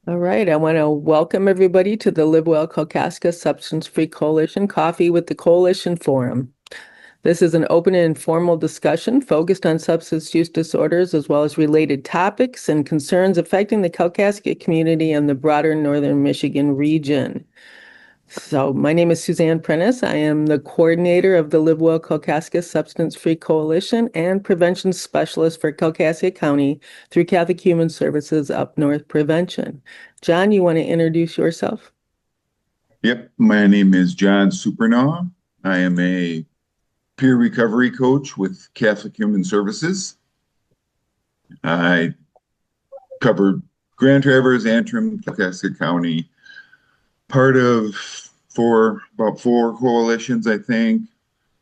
All right, I want to welcome everybody to the Live Well Kalkaska Substance Free Coalition Coffee with the Coalition Forum. This is an open and informal discussion focused on substance use disorders as well as related topics and concerns affecting the Kalkaska community and the broader Northern Michigan region. So my name is Suzanne Prentice. I am the coordinator of the Live Well Kalkaska Substance Free Coalition and prevention specialist for Kalkaska County through Catholic Human Services Up North Prevention. John, you want to introduce yourself? Yep, my name is John Supernaw. I am a peer recovery coach with Catholic Human Services. I cover Grand Traverse, Antrim, Kalkaska County, part of about four coalitions, I think.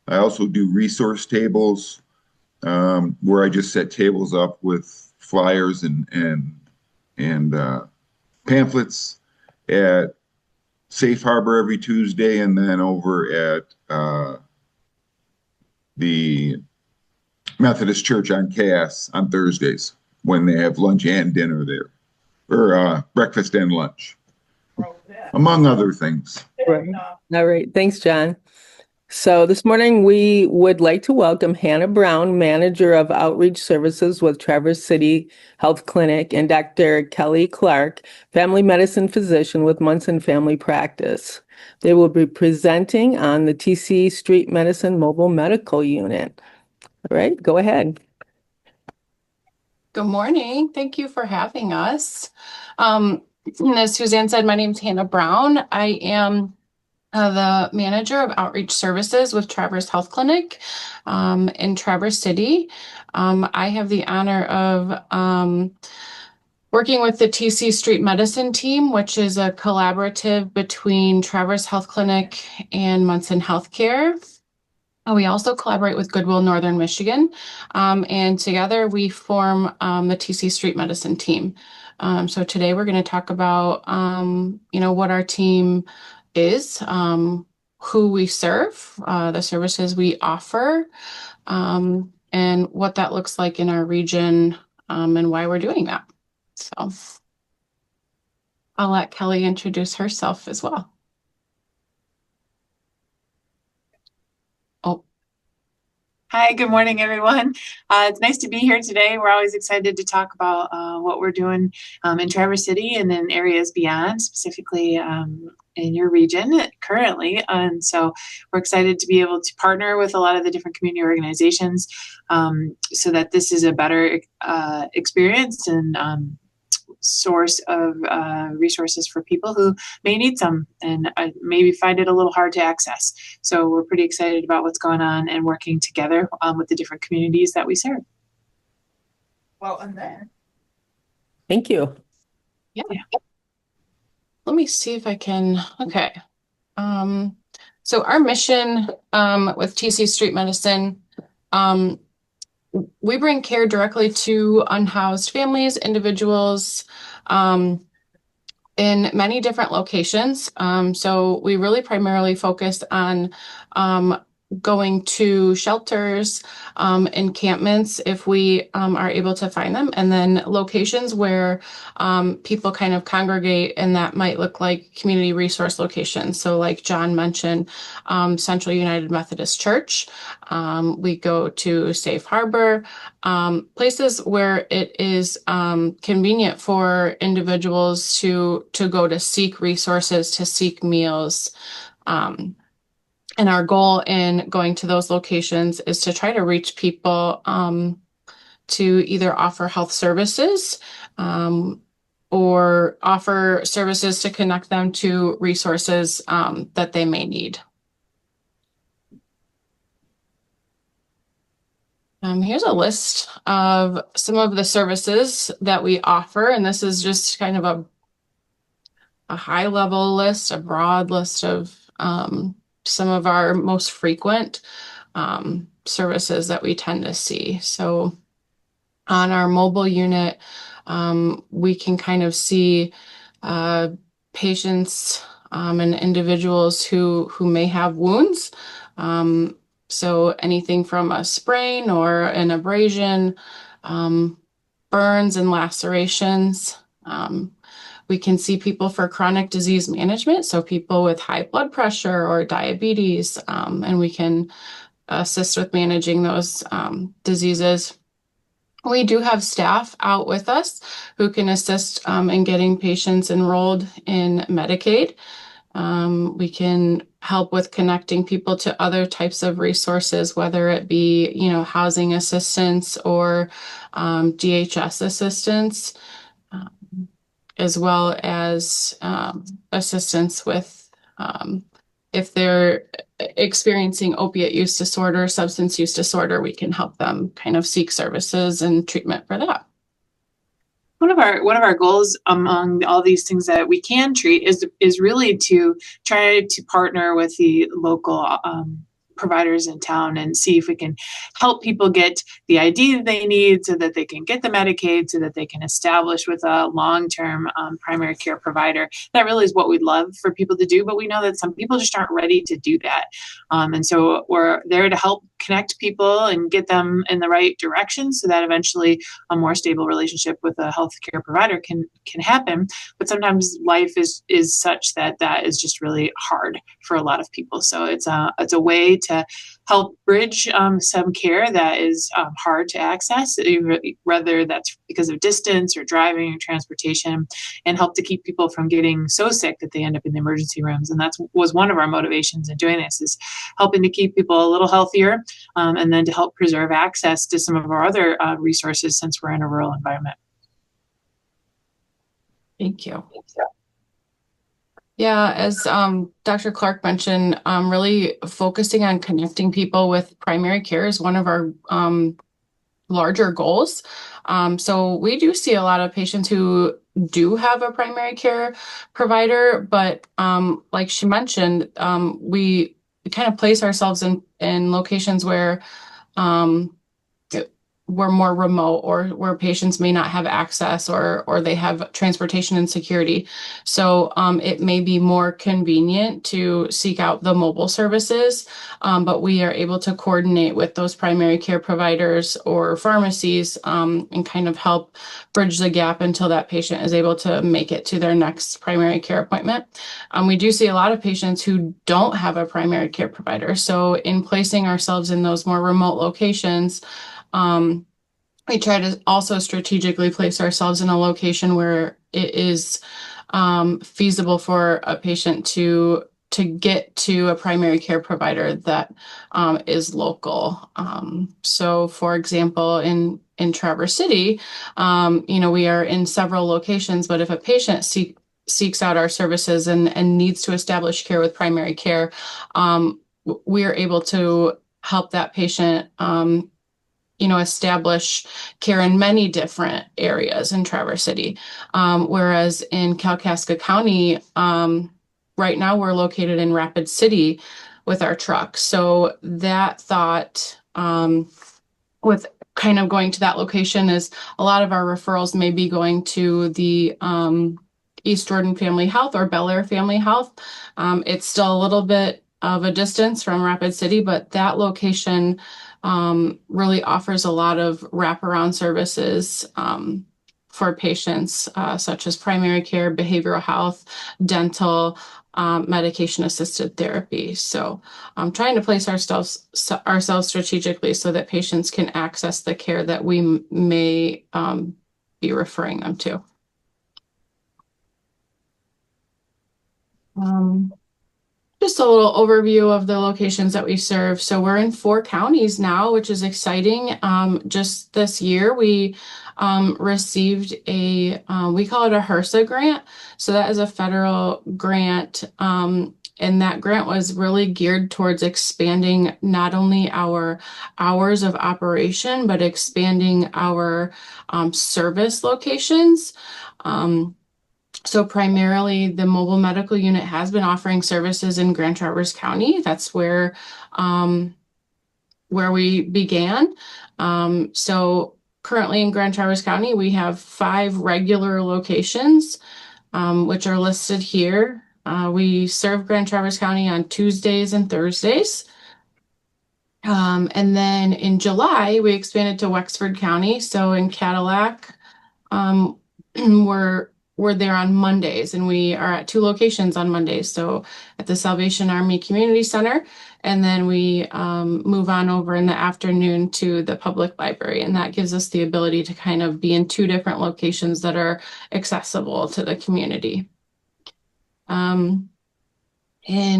I also do resource tables, where I just set tables up with flyers and pamphlets at Safe Harbor every Tuesday, and then over at the Methodist Church on Cass on Thursdays when they have lunch and dinner there, or breakfast and lunch, among other things. Right. All right. Thanks, John. So this morning we would like to welcome Hannah Brown, Manager of Outreach Services with Traverse City Health Clinic, and Dr. Kelly Clark, Family Medicine Physician with Munson Family Practice. They will be presenting on the TC Street Medicine Mobile Medical Unit. All right, go ahead. Good morning. Thank you for having us. As Suzanne said, my name is Hannah Brown. I am the manager of outreach services with Traverse Health Clinic in Traverse City. I have the honor of working with the TC Street Medicine team, which is a collaborative between Traverse Health Clinic and Munson Healthcare. We also collaborate with Goodwill Northern Michigan, and together we form the TC Street Medicine team. So today we're going to talk about, what our team is, who we serve, the services we offer, and what that looks like in our region, and why we're doing that. So I'll let Kelly introduce herself as well. Hi, good morning, everyone. It's nice to be here today. We're always excited to talk about what we're doing in Traverse City and in areas beyond, specifically in your region currently. And so we're excited to be able to partner with a lot of the different community organizations so that this is a better experience and source of resources for people who may need some and maybe find it a little hard to access. So we're pretty excited about what's going on and working together with the different communities that we serve. Well, and then. Thank you. Yeah. Let me see if I can. Okay. So our mission with TC Street Medicine, we bring care directly to unhoused families, individuals, in many different locations. So we really primarily focus on going to shelters, encampments, if we are able to find them, and then locations where people kind of congregate, and that might look like community resource locations. So like John mentioned, Central United Methodist Church, we go to Safe Harbor, places where it is convenient for individuals to go to seek resources, to seek meals. And our goal in going to those locations is to try to reach people to either offer health services or offer services to connect them to resources that they may need. Here's a list of some of the services that we offer, and this is just kind of a high-level list, a broad list of some of our most frequent services that we tend to see. So on our mobile unit, we can kind of see patients and individuals who may have wounds. So anything from a sprain or an abrasion, burns and lacerations. We can see people for chronic disease management, so people with high blood pressure or diabetes, and we can assist with managing those diseases. We do have staff out with us who can assist in getting patients enrolled in Medicaid. We can help with connecting people to other types of resources, whether it be, housing assistance or DHS assistance, as well as assistance with if they're experiencing opiate use disorder, substance use disorder, we can help them kind of seek services and treatment for that. One of our goals among all these things that we can treat is really to try to partner with the local providers in town and see if we can help people get the ID that they need so that they can get the Medicaid, so that they can establish with a long-term primary care provider. That really is what we'd love for people to do, but we know that some people just aren't ready to do that. And so we're there to help connect people and get them in the right direction so that eventually a more stable relationship with a healthcare provider can happen. But sometimes life is such that is just really hard for a lot of people. So it's a way to help bridge some care that is hard to access, whether that's because of distance or driving or transportation, and help to keep people from getting so sick that they end up in the emergency rooms. And that was one of our motivations in doing this, is helping to keep people a little healthier, and then to help preserve access to some of our other resources since we're in a rural environment. Thank you. Yeah, as Dr. Clark mentioned, really focusing on connecting people with primary care is one of our larger goals. So we do see a lot of patients who do have a primary care provider, but like she mentioned, we kind of place ourselves in locations where we're more remote, or where patients may not have access, or they have transportation insecurity. So it may be more convenient to seek out the mobile services, but we are able to coordinate with those primary care providers or pharmacies and kind of help bridge the gap until that patient is able to make it to their next primary care appointment. We do see a lot of patients who don't have a primary care provider. So in placing ourselves in those more remote locations, we try to also strategically place ourselves in a location where it is feasible for a patient to get to a primary care provider that is local. So for example, in Traverse City, we are in several locations, but if a patient seeks out our services and needs to establish care with primary care, we are able to help that patient establish care in many different areas in Traverse City. Whereas in Kalkaska County, right now we're located in Rapid City with our truck. So that thought with kind of going to that location is a lot of our referrals may be going to the East Jordan Family Health or Bel Air Family Health. It's still a little bit of a distance from Rapid City, but that location really offers a lot of wraparound services for patients, such as primary care, behavioral health, dental, medication-assisted therapy. So I'm trying to place ourselves strategically so that patients can access the care that we may be referring them to. Just a little overview of the locations that we serve. So we're in 4 counties now, which is exciting. Just this year, we received we call it a HRSA grant. So that is a federal grant. And that grant was really geared towards expanding not only our hours of operation, but expanding our service locations. So primarily the mobile medical unit has been offering services in Grand Traverse County. That's where we began. So currently in Grand Traverse County, we have 5 regular locations, which are listed here. We serve Grand Traverse County on Tuesdays and Thursdays. And then in July, we expanded to Wexford County. So in Cadillac, we're we're there on Mondays, and we are at 2 locations on Mondays. So at the Salvation Army Community Center, and then we move on over in the afternoon to the public library. And that gives us the ability to kind of be in 2 different locations that are accessible to the community. And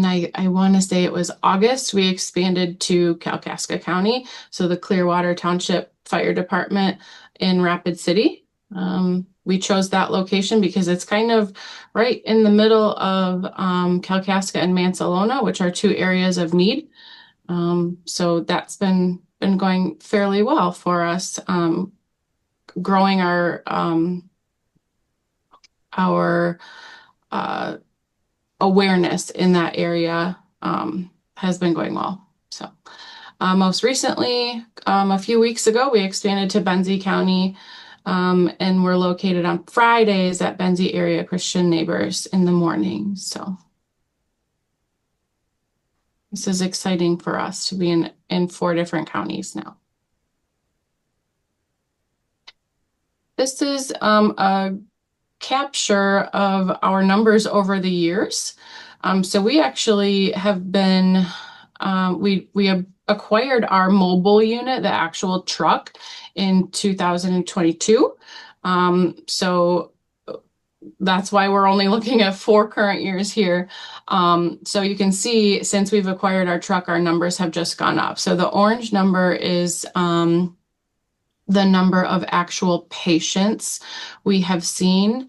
I want to say it was August, we expanded to Kalkaska County. So the Clearwater Township Fire Department in Rapid City. We chose that location because it's kind of right in the middle of Kalkaska and Mansalona, which are 2 areas of need. So that's been going fairly well for us, growing our awareness in that area has been going well. So most recently, a few weeks ago, we expanded to Benzie County. And we're located on Fridays at Benzie Area Christian Neighbors in the morning. So this is exciting for us to be in 4 different counties now. This is a capture of our numbers over the years. So we actually have been, we have acquired our mobile unit, the actual truck, in 2022. So that's why we're only looking at 4 current years here. So you can see, since we've acquired our truck, our numbers have just gone up. So the orange number is the number of actual patients we have seen,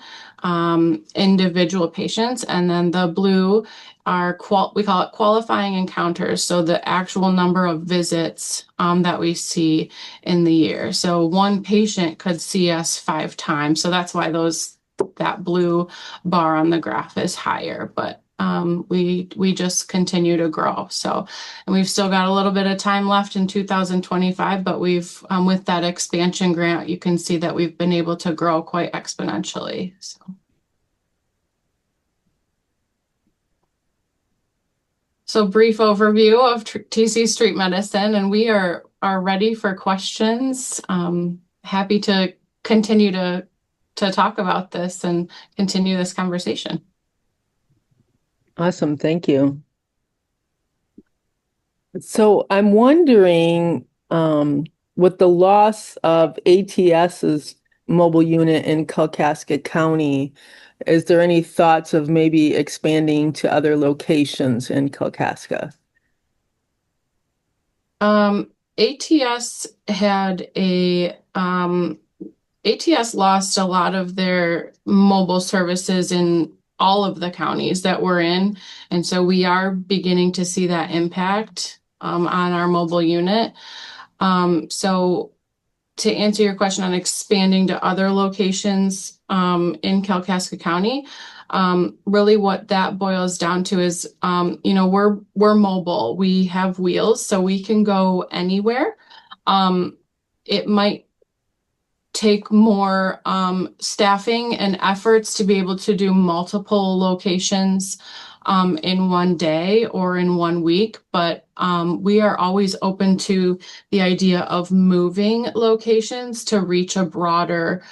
individual patients, and then the blue are we call it qualifying encounters. So the actual number of visits that we see in the year. So one patient could see us 5 times. So that's why that blue bar on the graph is higher, but we just continue to grow. So, and we've still got a little bit of time left in 2025, but we've, with that expansion grant, you can see that we've been able to grow quite exponentially. So brief overview of TC Street Medicine, and we are ready for questions. Happy to continue to talk about this and continue this conversation. Awesome, thank you. So I'm wondering, with the loss of ATS's mobile unit in Kalkaska County, is there any thoughts of maybe expanding to other locations in Kalkaska? ATS had ATS lost a lot of their mobile services in all of the counties that we're in. And so we are beginning to see that impact on our mobile unit. So to answer your question on expanding to other locations in Kalkaska County, really what that boils down to is, we're mobile. We have wheels, so we can go anywhere. It might take more staffing and efforts to be able to do multiple locations in one day or in one week, but we are always open to the idea of moving locations to reach a broader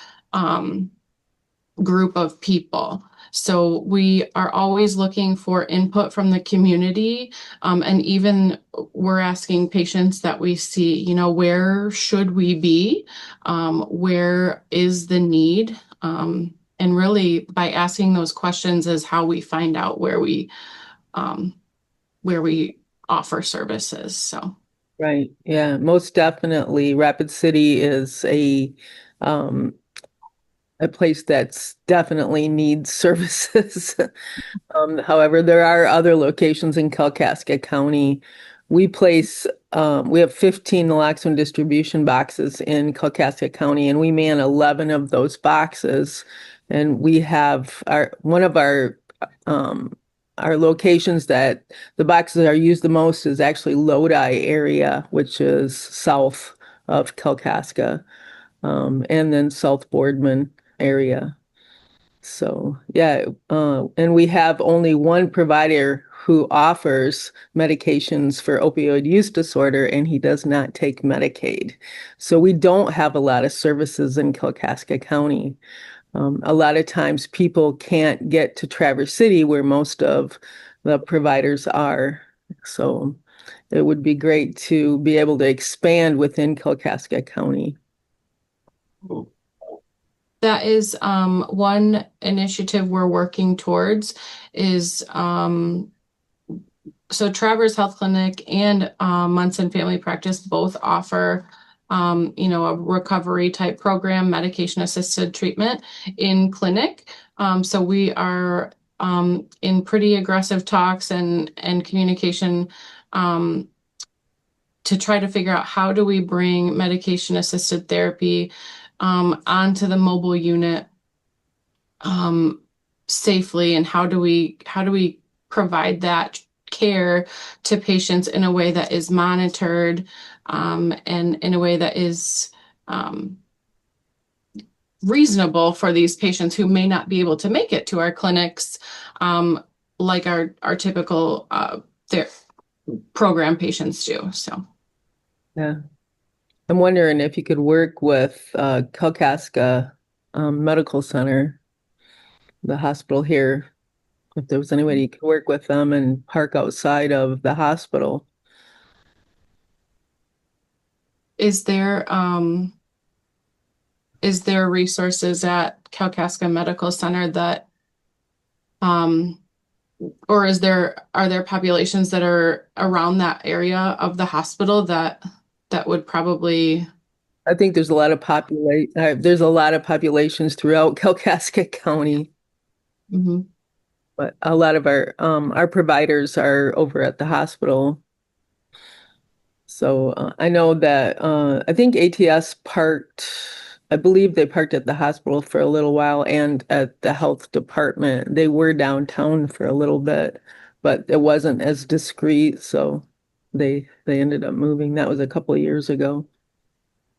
group of people. So we are always looking for input from the community, and even we're asking patients that we see, where should we be? Where is the need? And really by asking those questions is how we find out where we offer services. So. Right. Yeah, most definitely. Rapid City is a place that's definitely needs services. However, there are other locations in Kalkaska County. We have 15 naloxone distribution boxes in Kalkaska County, and we man 11 of those boxes. And we have one of our locations that the boxes are used the most is actually Lodi area, which is south of Kalkaska, and then South Boardman area. So yeah, and we have only one provider who offers medications for opioid use disorder, and he does not take Medicaid. So we don't have a lot of services in Kalkaska County. A lot of times people can't get to Traverse City where most of the providers are. So it would be great to be able to expand within Kalkaska County. That is one initiative we're working towards is so Traverse Health Clinic and Munson Family Practice both offer a recovery type program, medication assisted treatment in clinic. So we are in pretty aggressive talks and communication to try to figure out how do we bring medication assisted therapy onto the mobile unit safely, and how do we provide that care to patients in a way that is monitored and in a way that is reasonable for these patients who may not be able to make it to our clinics like our typical program patients do. So yeah, I'm wondering if you could work with Kalkaska Medical Center, the hospital here, if there was any way you could work with them and park outside of the hospital. is there resources at Kalkaska Medical Center that or are there populations that are around that area of the hospital that would probably... I think there's a lot of populations throughout Kalkaska County, but a lot of our providers are over at the hospital. So I know that I think ATS I believe they parked at the hospital for a little while and at the health department. They were downtown for a little bit, but it wasn't as discreet, so they ended up moving. That was a couple of years ago.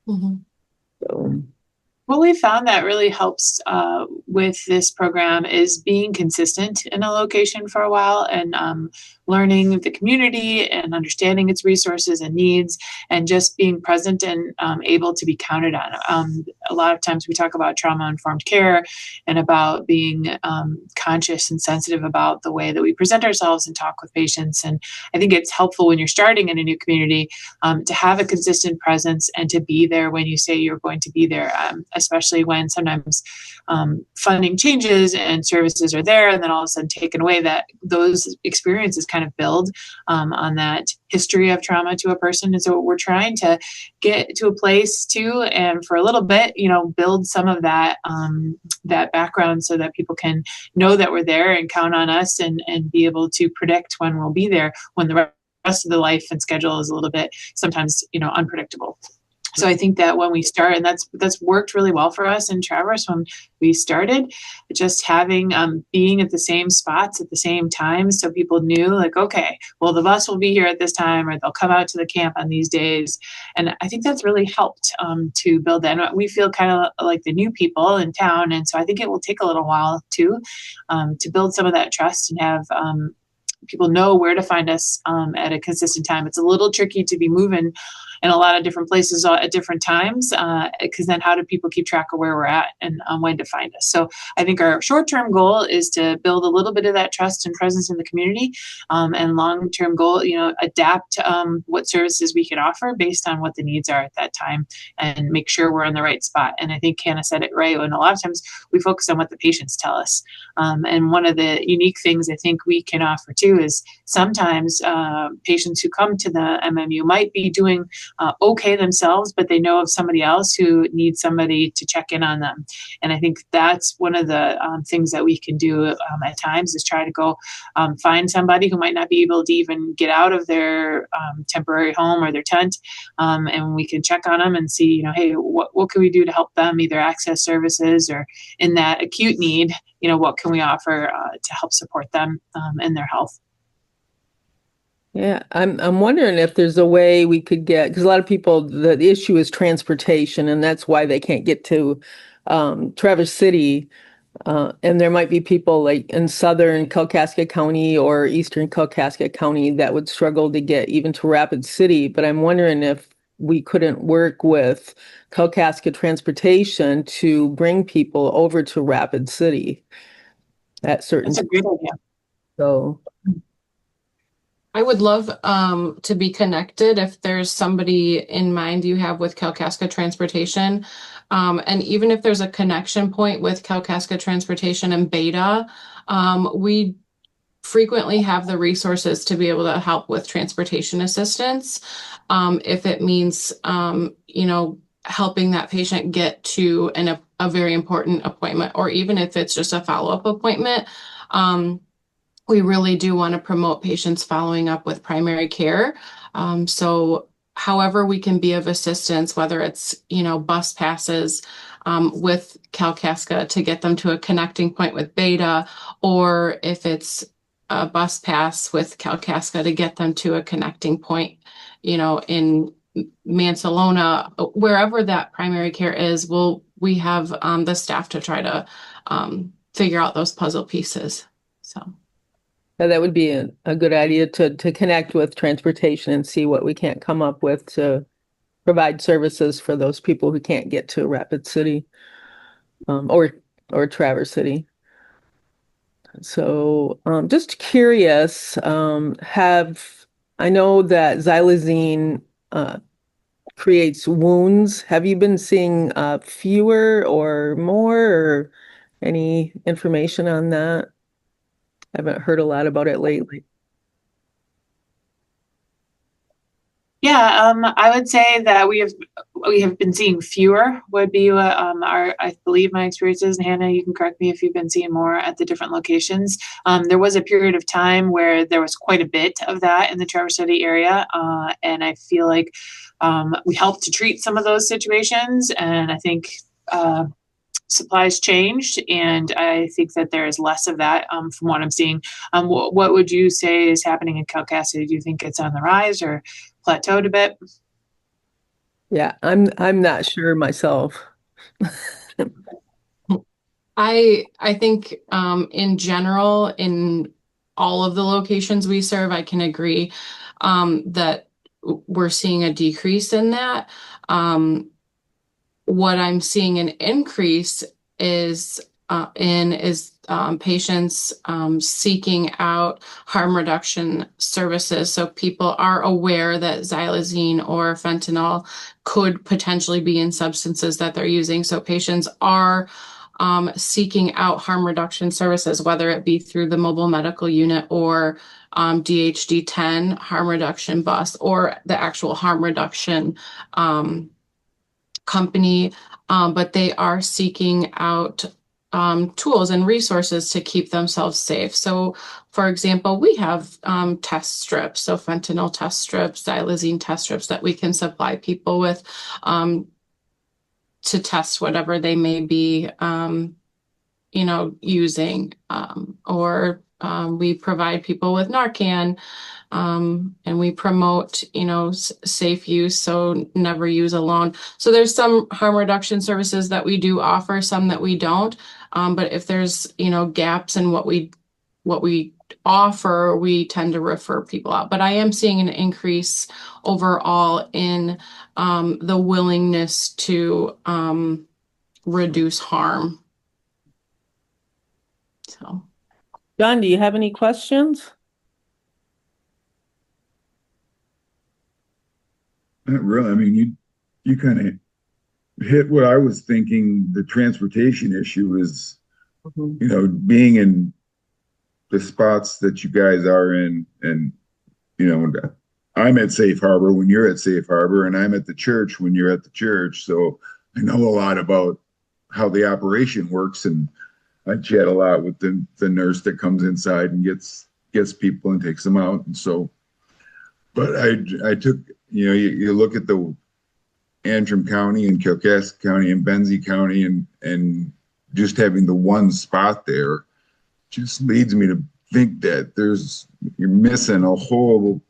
So What we found that really helps with this program is being consistent in a location for a while and learning the community and understanding its resources and needs, and just being present and able to be counted on. A lot of times we talk about trauma-informed care and about being conscious and sensitive about the way that we present ourselves and talk with patients. And I think it's helpful when you're starting in a new community to have a consistent presence and to be there when you say you're going to be there, especially when sometimes funding changes and services are there and then all of a sudden taken away, that those experiences kind of build on that history of trauma to a person. And so we're trying to get to a place too, and for a little bit, build some of that that background so that people can know that we're there and count on us and be able to predict when we'll be there when the rest of the life and schedule is a little bit sometimes unpredictable. So I think that when we start, and that's worked really well for us in Traverse when we started, just having being at the same spots at the same time, so people knew, like, okay, well, the bus will be here at this time, or they'll come out to the camp on these days. And I think that's really helped to build that. And we feel kind of like the new people in town, and so I think it will take a little while too to build some of that trust and have people know where to find us at a consistent time. It's a little tricky to be moving in a lot of different places at different times, because then how do people keep track of where we're at and when to find us? So I think our short-term goal is to build a little bit of that trust and presence in the community, and long-term goal, adapt what services we can offer based on what the needs are at that time and make sure we're in the right spot. And I think Hannah said it right, and a lot of times we focus on what the patients tell us. And one of the unique things I think we can offer too is sometimes patients who come to the MMU might be doing okay themselves, but they know of somebody else who needs somebody to check in on them. And I think that's one of the things that we can do at times is try to go find somebody who might not be able to even get out of their temporary home or their tent, and we can check on them and see, hey, what can we do to help them either access services, or in that acute need, what can we offer to help support them in their health. Yeah, I'm wondering if there's a way we could get, because a lot of people, the issue is transportation, and that's why they can't get to Traverse City. And there might be people like in southern Kalkaska County or eastern Kalkaska County that would struggle to get even to Rapid City. But I'm wondering if we couldn't work with Kalkaska Transportation to bring people over to Rapid City at certain That's a great idea. so I would love to be connected if there's somebody in mind you have with Kalkaska Transportation. And even if there's a connection point with Kalkaska Transportation and Beta, we frequently have the resources to be able to help with transportation assistance. If it means, helping that patient get to a very important appointment, or even if it's just a follow-up appointment. We really do want to promote patients following up with primary care. So however we can be of assistance, whether it's, bus passes with Kalkaska to get them to a connecting point with Beta, or if it's a bus pass with Kalkaska to get them to a connecting point, in Mansalona, wherever that primary care is, we have the staff to try to figure out those puzzle pieces. So. yeah, that would be a good idea to connect with transportation and see what we can't come up with to provide services for those people who can't get to Rapid City or Traverse City. So just curious, I know that xylazine creates wounds. Have you been seeing fewer or more, or any information on that? I haven't heard a lot about it lately. Yeah, I would say that we have been seeing fewer would be what I believe my experiences. And Hannah, you can correct me if you've been seeing more at the different locations. There was a period of time where there was quite a bit of that in the Traverse City area, and I feel like we helped to treat some of those situations. And I think supplies changed, and I think that there is less of that from what I'm seeing. What would you say is happening in Kalkaska? Do you think it's on the rise or plateaued a bit? Yeah, I'm not sure myself. I think in general, in all of the locations we serve, I can agree that we're seeing a decrease in that. What I'm seeing an increase is patients seeking out harm reduction services. So people are aware that xylazine or fentanyl could potentially be in substances that they're using. So patients are seeking out harm reduction services, whether it be through the mobile medical unit or DHD-10 harm reduction bus, or the actual harm reduction company, but they are seeking out tools and resources to keep themselves safe. So, for example, we have test strips, so fentanyl test strips, xylazine test strips that we can supply people with to test whatever they may be, using, or we provide people with Narcan. And we promote, safe use, so never use alone. So there's some harm reduction services that we do offer, some that we don't. But if there's, gaps in what we offer, we tend to refer people out. But I am seeing an increase overall in the willingness to reduce harm. So, John, do you have any questions? Not really. I mean, you kind of hit what I was thinking. The transportation issue is, being in the spots that you guys are in, and I'm at Safe Harbor when you're at Safe Harbor, and I'm at the church when you're at the church. So I know a lot about how the operation works, and I chat a lot with the nurse that comes inside and gets people and takes them out. And so, but I took, you look at the Antrim County and Kalkaska County and Benzie County, and just having the one spot there just leads me to think that you're missing a whole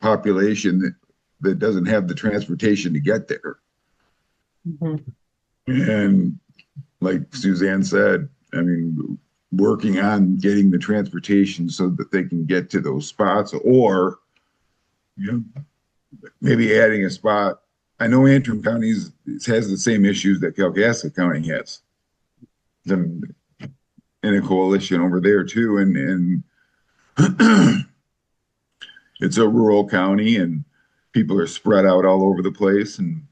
population that doesn't have the transportation to get there. And like Suzanne said, I mean, working on getting the transportation so that they can get to those spots, or maybe adding a spot I know Antrim County has the same issues that Kalkaska County has. Them in a coalition over there too, and it's a rural county and people are spread out all over the place. And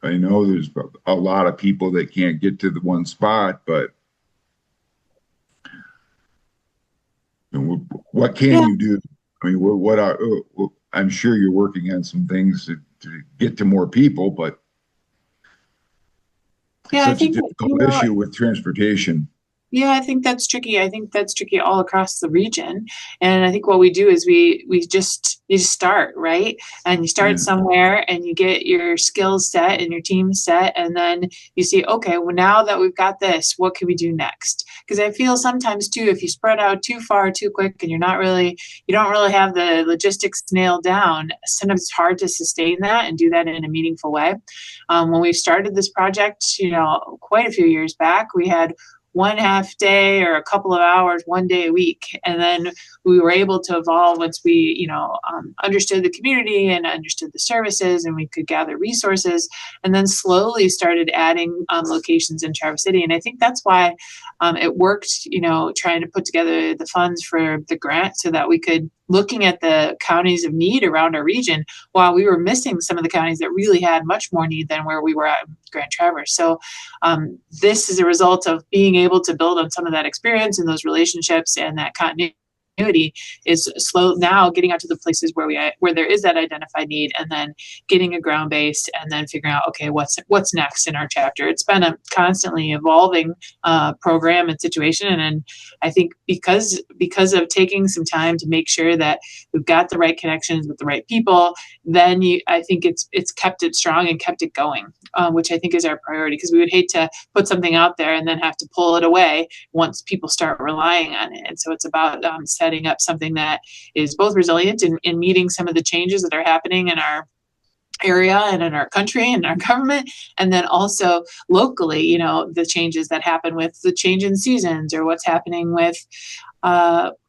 I know there's a lot of people that can't get to the one spot, but what can you do? I mean, what are, I'm sure you're working on some things to get to more people, but Yeah, I such a think, difficult issue with transportation. yeah, I think that's tricky. I think that's tricky all across the region. And I think what we do is you just start, right? And you start somewhere and you get your skills set and your team set. And then you see, okay, well, now that we've got this, what can we do next? Because I feel sometimes too, if you spread out too far, too quick, and you don't really have the logistics nailed down, sometimes it's hard to sustain that and do that in a meaningful way. When we started this project, quite a few years back, we had one half day or a couple of hours, one day a week. And then we were able to evolve once we, understood the community and understood the services, and we could gather resources, and then slowly started adding locations in Traverse City. And I think that's why it worked, trying to put together the funds for the grant so that we could, looking at the counties of need around our region, while we were missing some of the counties that really had much more need than where we were at Grand Traverse. So this is a result of being able to build on some of that experience and those relationships and that continuity is slow now getting out to the places where there is that identified need, and then getting a ground base, and then figuring out, okay, what's next in our chapter. It's been a constantly evolving program and situation, and I think because of taking some time to make sure that we've got the right connections with the right people, then I think it's kept it strong and kept it going, which I think is our priority, because we would hate to put something out there and then have to pull it away once people start relying on it. And so it's about setting up something that is both resilient in meeting some of the changes that are happening in our area and in our country and our government, and then also locally, the changes that happen with the change in seasons, or what's happening with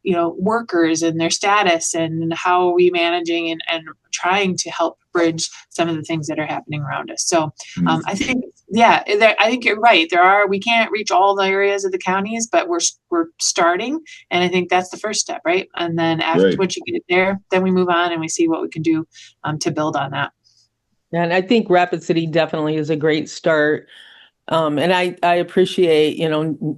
workers and their status, and how are we managing and trying to help bridge some of the things that are happening around us. So I think, I think you're right. We can't reach all the areas of the counties, but we're starting, and I think that's the first step, right? And then once you get there, then we move on and we see what we can do to build on that. And I think Rapid City definitely is a great start. And I appreciate, you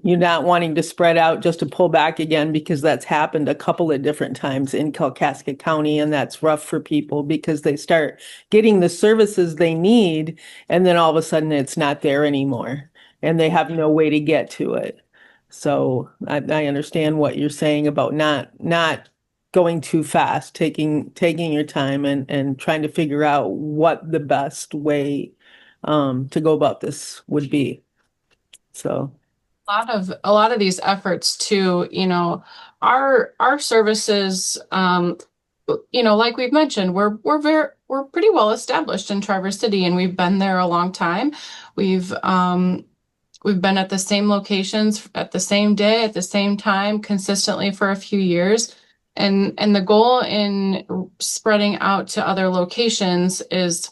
not wanting to spread out just to pull back again, because that's happened a couple of different times in Kalkaska County, and that's rough for people because they start getting the services they need, and then all of a sudden it's not there anymore, and they have no way to get to it. So I understand what you're saying about not going too fast, taking your time and trying to figure out what the best way to go about this would be. So a lot of these efforts too, our services, like we've mentioned, we're pretty well established in Traverse City, and we've been there a long time. We've been at the same locations at the same day, at the same time, consistently for a few years. And the goal in spreading out to other locations is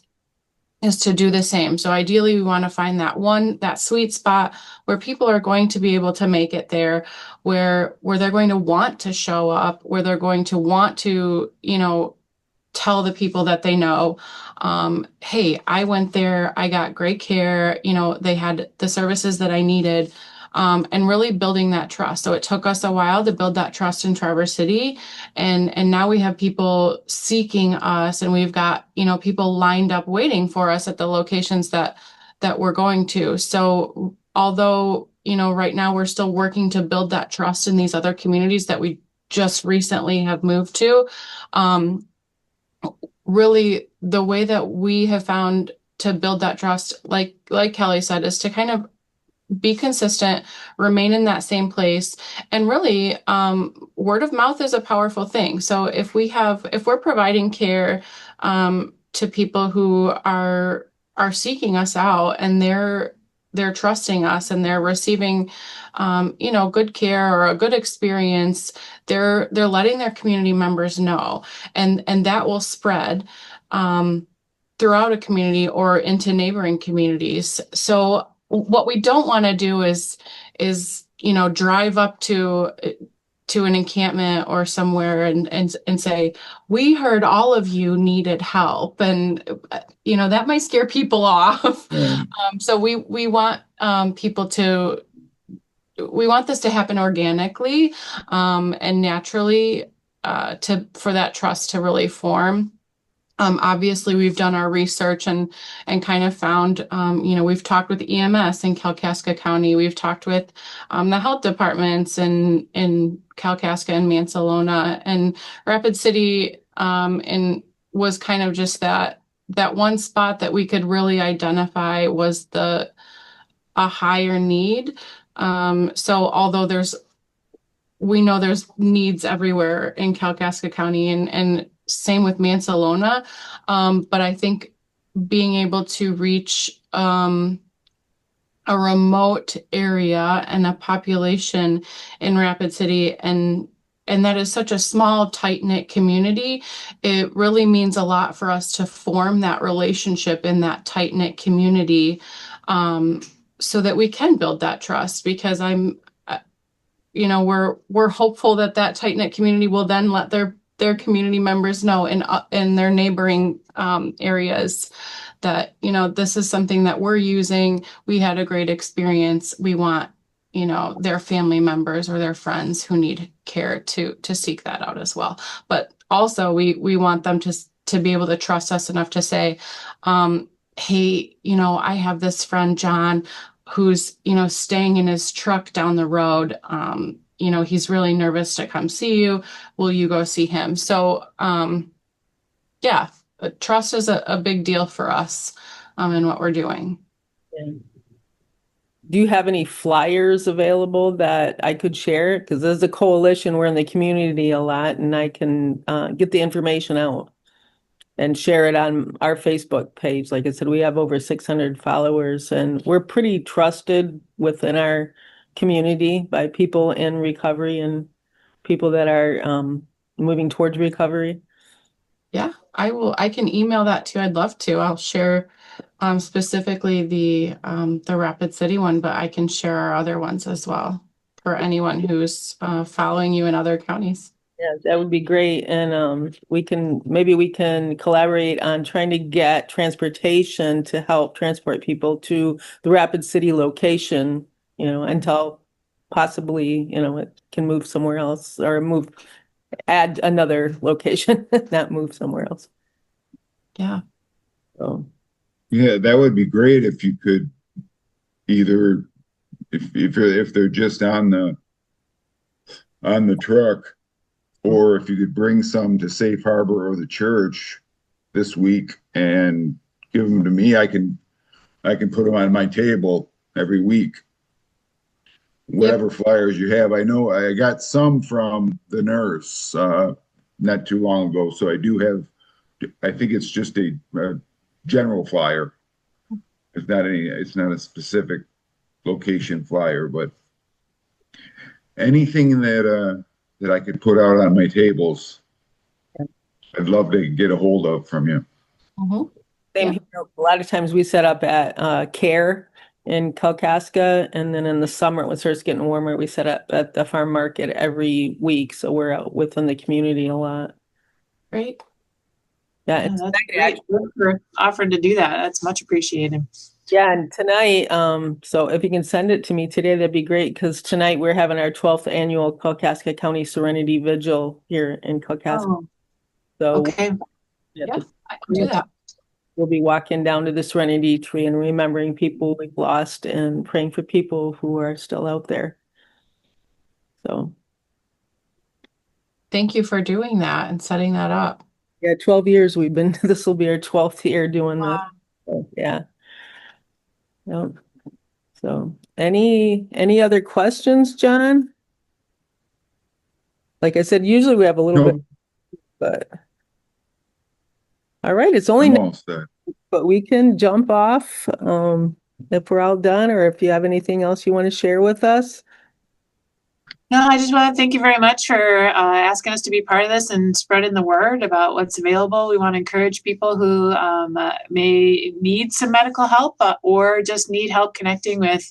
to do the same. So ideally, we want to find that sweet spot where people are going to be able to make it there, where they're going to want to show up, where they're going to want to, tell the people that they know, hey, I went there, I got great care, they had the services that I needed. And really building that trust. So it took us a while to build that trust in Traverse City. And now we have people seeking us, and we've got, people lined up waiting for us at the locations that we're going to. So although, right now we're still working to build that trust in these other communities that we just recently have moved to, really the way that we have found to build that trust, like Kelly said, is to kind of be consistent, remain in that same place, and really word of mouth is a powerful thing. So if we're providing care to people who are seeking us out, and they're trusting us, and they're receiving good care or a good experience, they're letting their community members know, and that will spread. throughout a community or into neighboring communities. So what we don't want to do is drive up to an encampment or somewhere and say, we heard all of you needed help, and that might scare people off. So we want people to we want this to happen organically and naturally for that trust to really form. Obviously, we've done our research and kind of found, we've talked with EMS in Kalkaska County. We've talked with the health departments in Kalkaska and Mansalona, and Rapid City was kind of just that one spot that we could really identify was a higher need. So although we know there's needs everywhere in Kalkaska County and same with Mansalona. But I think being able to reach a remote area and a population in Rapid City, and that is such a small, tight-knit community, it really means a lot for us to form that relationship in that tight-knit community, so that we can build that trust, because we're hopeful that tight-knit community will then let their community members know in their neighboring areas that, this is something that we're using. We had a great experience. We want, their family members or their friends who need care to seek that out as well. But also we want them to be able to trust us enough to say, hey, I have this friend, John, who's, staying in his truck down the road. He's really nervous to come see you. Will you go see him? So, trust is a big deal for us in what we're doing. Do you have any flyers available that I could share? Because as a coalition, we're in the community a lot, and I can get the information out and share it on our Facebook page. Like I said, we have over 600 followers, and we're pretty trusted within our community by people in recovery and people that are moving towards recovery. Yeah, I can email that too. I'd love to. I'll share specifically the Rapid City one, but I can share our other ones as well for anyone who's following you in other counties. Yeah, that would be great. And maybe we can collaborate on trying to get transportation to help transport people to the Rapid City location, until possibly, it can move somewhere else or add another location, not move somewhere else. Yeah. So. Yeah, that would be great if you could either, if they're just on the truck, or if you could bring some to Safe Harbor or the church this week and give them to me, I can put them on my table every week. Whatever flyers you have. I know I got some from the nurse not too long ago, so I do have. I think it's just a general flyer. It's not a specific location flyer, but anything that I could put out on my tables, I'd love to get a hold of from you. Mm-hmm. Same here. A lot of times we set up at CARE in Kalkaska, and then in the summer when it starts getting warmer, we set up at the farm market every week. So we're out within the community a lot. Great. Yeah, that's great. For offering to do that. That's much appreciated. Yeah, and tonight, so if you can send it to me today, that'd be great, because tonight we're having our 12th annual Kalkaska County Serenity Vigil here in Kalkaska. Oh, so okay. Yeah, I can do that. We'll be walking down to the Serenity Tree and remembering people we've lost and praying for people who are still out there. So. Thank you for doing that and setting that up. Yeah, 12 years we've been, this will be our 12th year doing this. So, yeah. Yep. So any other questions, John? Like I said, usually we have a little bit, but all right, it's only but we can jump off if we're all done, or if you have anything else you want to share with us. No, I just want to thank you very much for asking us to be part of this and spreading the word about what's available. We want to encourage people who may need some medical help or just need help connecting with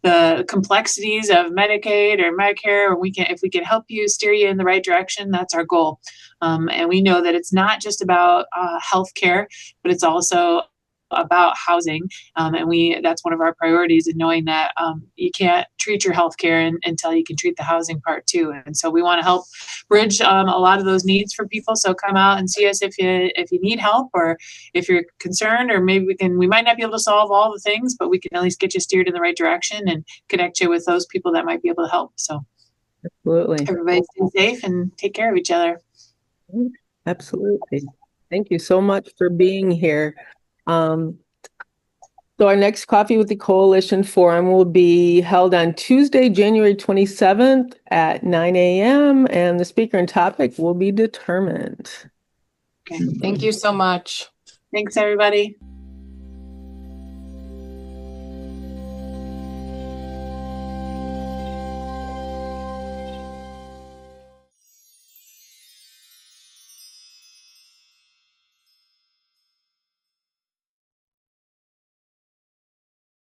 the complexities of Medicaid or Medicare. Or if we can help you, steer you in the right direction, that's our goal. And we know that it's not just about healthcare, but it's also about housing, and that's one of our priorities in knowing that you can't treat your healthcare until you can treat the housing part too. And so we want to help bridge a lot of those needs for people. So come out and see us if you need help, or if you're concerned, or maybe we might not be able to solve all the things, but we can at least get you steered in the right direction and connect you with those people that might be able to help. So Absolutely. everybody stay safe and take care of each other. Absolutely. Thank you so much for being here. So our next Coffee with the Coalition Forum will be held on Tuesday, January 27th at 9 a.m. and the speaker and topic will be determined. Okay. Thank you so much. Thanks, everybody.